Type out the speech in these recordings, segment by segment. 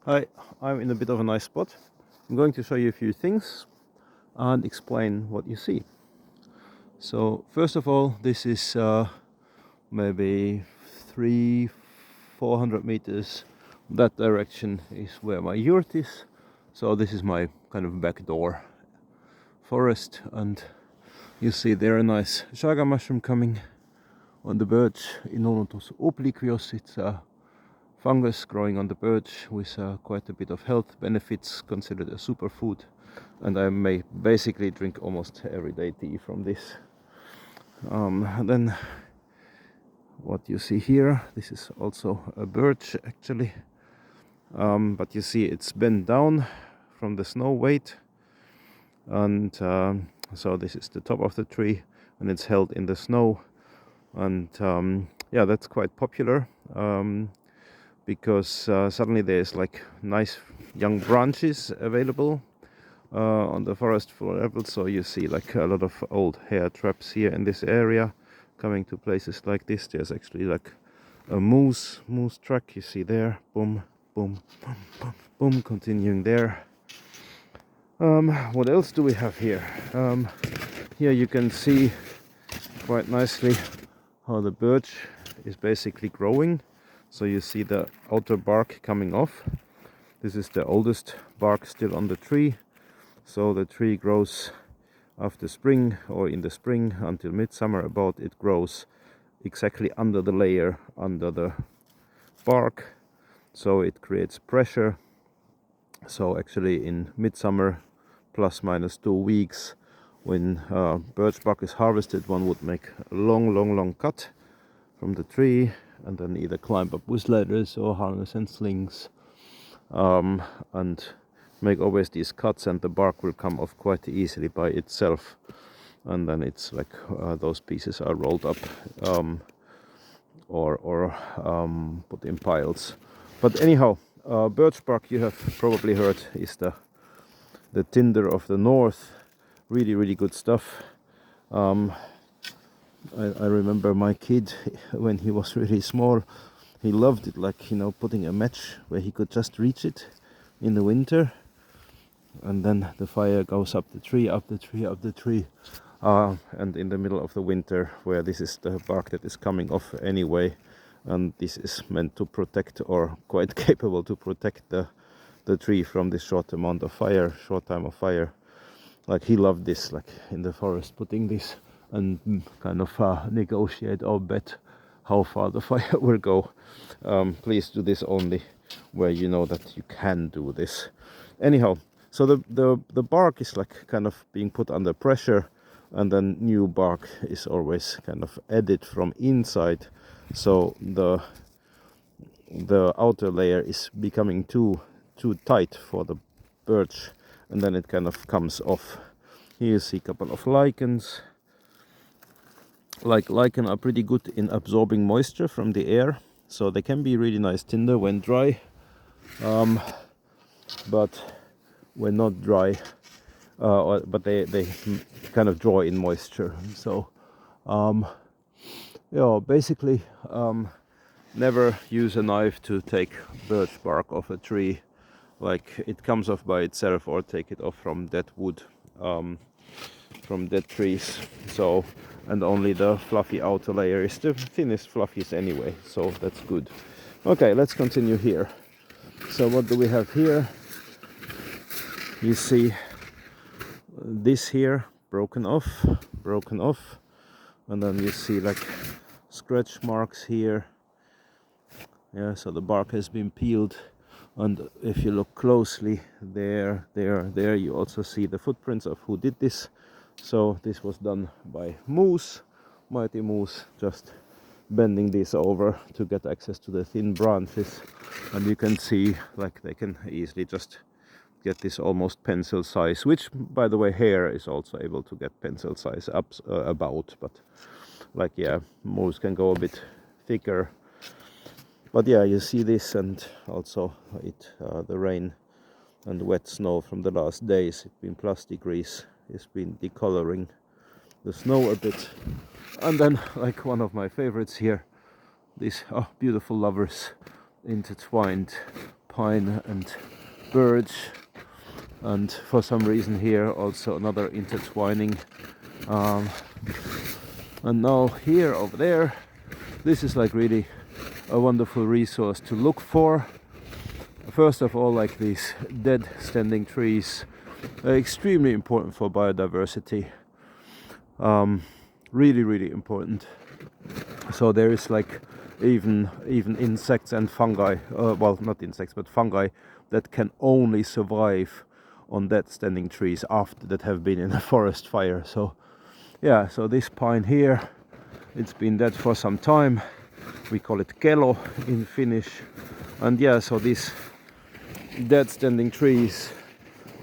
Hi, I'm in a bit of a nice spot. I'm going to show you a few things and explain what you see. So first of all, this is maybe 400 meters. That direction is where my yurt is. So this is my kind of backdoor forest, and you see there a nice chaga mushroom coming on the birch, Inonotus obliquus. It's a fungus growing on the birch with quite a bit of health benefits, considered a superfood, and I may basically drink almost everyday tea from this. And then what you see here, this is also a birch actually, but you see it's bent down from the snow weight, and so this is the top of the tree and it's held in the snow, and yeah, that's quite popular. Because suddenly there's like nice young branches available on the forest floor level, so you see like a lot of old hare traps here in this area coming to places like this. There's actually like a moose track, you see there, boom boom boom boom boom, continuing there. What else do we have here? Here you can see quite nicely how the birch is basically growing. So you see the outer bark coming off. This is the oldest bark still on the tree. So the tree grows after spring, or in the spring until midsummer about, it grows exactly under the layer, under the bark. So it creates pressure. So actually in midsummer, plus minus 2 weeks, when birch bark is harvested, one would make a long cut from the tree, and then either climb up with ladders or harness and slings, and make always these cuts, and the bark will come off quite easily by itself, and then it's like those pieces are rolled up or put in piles. But anyhow, birch bark, you have probably heard, is the tinder of the north. Really good stuff. I remember my kid, when he was really small, he loved it, like, you know, putting a match where he could just reach it in the winter, and then the fire goes up the tree, and in the middle of the winter, where this is the bark that is coming off anyway, and this is meant to protect, or quite capable to protect the tree from this short time of fire. Like, he loved this, like in the forest, putting this and kind of negotiate or bet how far the fire will go. Please do this only where you know that you can do this. Anyhow, so the bark is like kind of being put under pressure, and then new bark is always kind of added from inside. So the outer layer is becoming too tight for the birch, and then it kind of comes off. Here you see a couple of lichens. Like, lichen are pretty good in absorbing moisture from the air, so they can be really nice tinder when dry, but when not dry, but they kind of draw in moisture. So yeah, basically never use a knife to take birch bark off a tree. Like, it comes off by itself, or take it off from dead wood, from dead trees. So, and only the fluffy outer layer is the thinnest fluffiest anyway, so that's good. Okay, let's continue here. So what do we have here? You see this here broken off, and then you see like scratch marks here. Yeah, so the bark has been peeled, and if you look closely, there you also see the footprints of who did this. So this was done by moose, mighty moose, just bending this over to get access to the thin branches. And you can see, like, they can easily just get this almost pencil size, which, by the way, hare is also able to get pencil size up about, but like, yeah, moose can go a bit thicker. But yeah, you see this, and also the rain and wet snow from the last days, it's been plus degrees, it's been decoloring the snow a bit. And then, like, one of my favorites here, these beautiful lovers, intertwined pine and birch, and for some reason here also another intertwining. And now here over there, this is like really a wonderful resource to look for. First of all, like these dead standing trees are extremely important for biodiversity. Really important. So there is like even insects and fungi, well, not insects but fungi, that can only survive on dead standing trees after that have been in a forest fire. So yeah, so this pine here, it's been dead for some time. We call it kelo in Finnish. And yeah, so these dead standing trees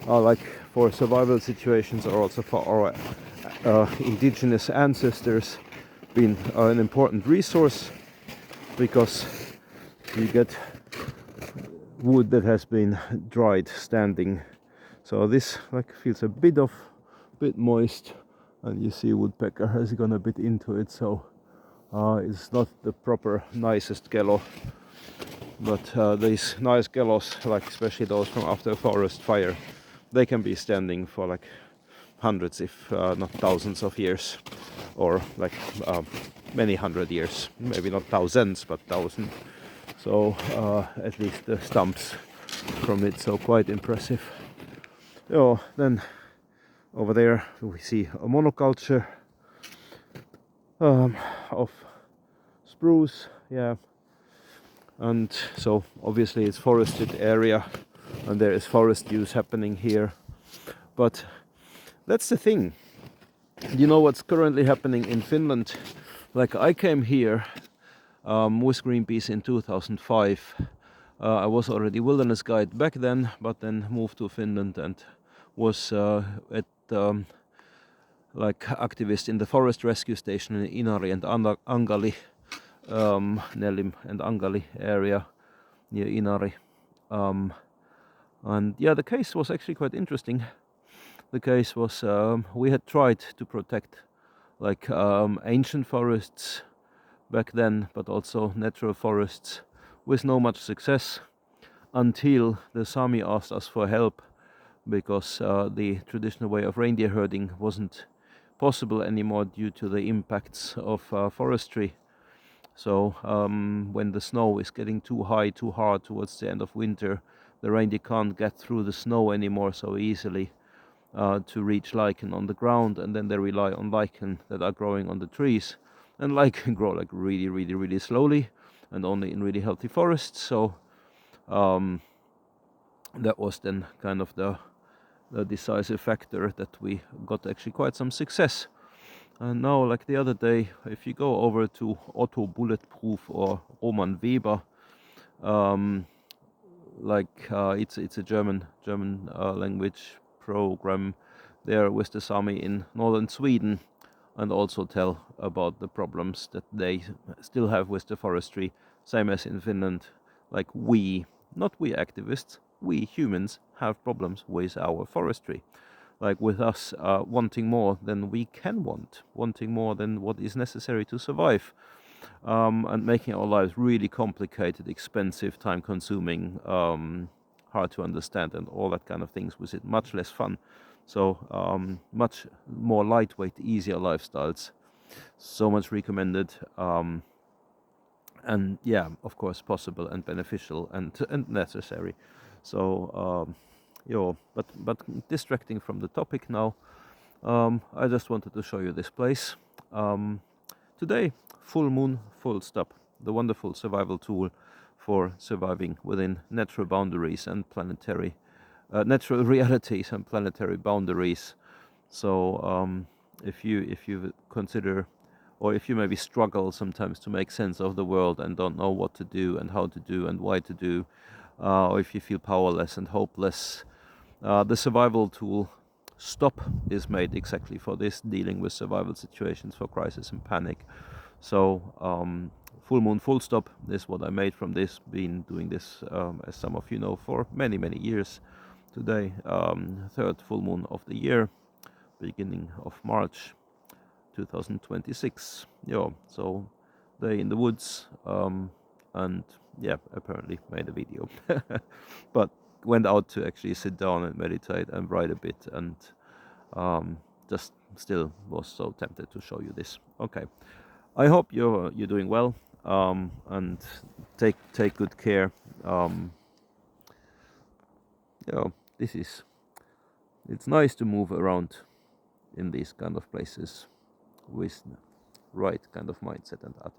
are like for survival situations, or also for our indigenous ancestors, been an important resource, because you get wood that has been dried standing. So this like feels a bit moist, and you see woodpecker has gone a bit into it, so it's not the proper nicest kello. But these nice kellos, like especially those from after a forest fire, they can be standing for like hundreds, if not thousands of years, or like many hundred years, maybe not thousands but thousands. So at least the stumps from it, so quite impressive. Then over there we see a monoculture of spruce, yeah, and so obviously it's forested area and there is forest use happening here. But that's the thing, you know what's currently happening in Finland? Like I came here with Greenpeace in 2005. I was already wilderness guide back then, but then moved to Finland and was at like activist in the forest rescue station in Inari and Angali, Nelim and Angali area near Inari. And yeah, the case was actually quite interesting. The case was we had tried to protect like ancient forests back then, but also natural forests, with no much success, until the Sami asked us for help, because the traditional way of reindeer herding wasn't possible anymore due to the impacts of forestry. So when the snow is getting too high, too hard towards the end of winter, the reindeer can't get through the snow anymore so easily to reach lichen on the ground, and then they rely on lichen that are growing on the trees, and lichen grow like really slowly and only in really healthy forests. So that was then kind of the decisive factor that we got actually quite some success. And now, like the other day, if you go over to Otto Bulletproof or Roman Weber, it's a German language program there with the Sami in northern Sweden, and also tell about the problems that they still have with the forestry, same as in Finland. Like not we activists, we humans have problems with our forestry. Like with us wanting more than we can wanting more than what is necessary to survive, and making our lives really complicated, expensive, time-consuming, hard to understand, and all that kind of things, with it much less fun. So much more lightweight, easier lifestyles. So much recommended, and yeah, of course, possible and beneficial and necessary. So but distracting from the topic now. I just wanted to show you this place. Today, full moon, full stop, the wonderful survival tool for surviving within natural boundaries and planetary, natural realities and planetary boundaries. So if you consider, or if you maybe struggle sometimes to make sense of the world and don't know what to do and how to do and why to do, or if you feel powerless and hopeless, the survival tool Stop is made exactly for this, dealing with survival situations for crisis and panic. So full moon, full stop is what I made from this. Been doing this, as some of you know, for many years. Today, third full moon of the year, beginning of March 2026. Yeah, so day in the woods, and yeah, apparently made a video. But went out to actually sit down and meditate and write a bit, and just still was so tempted to show you this. Okay, I hope you're doing well, and take good care. You know, it's nice to move around in these kind of places with right kind of mindset and attitude.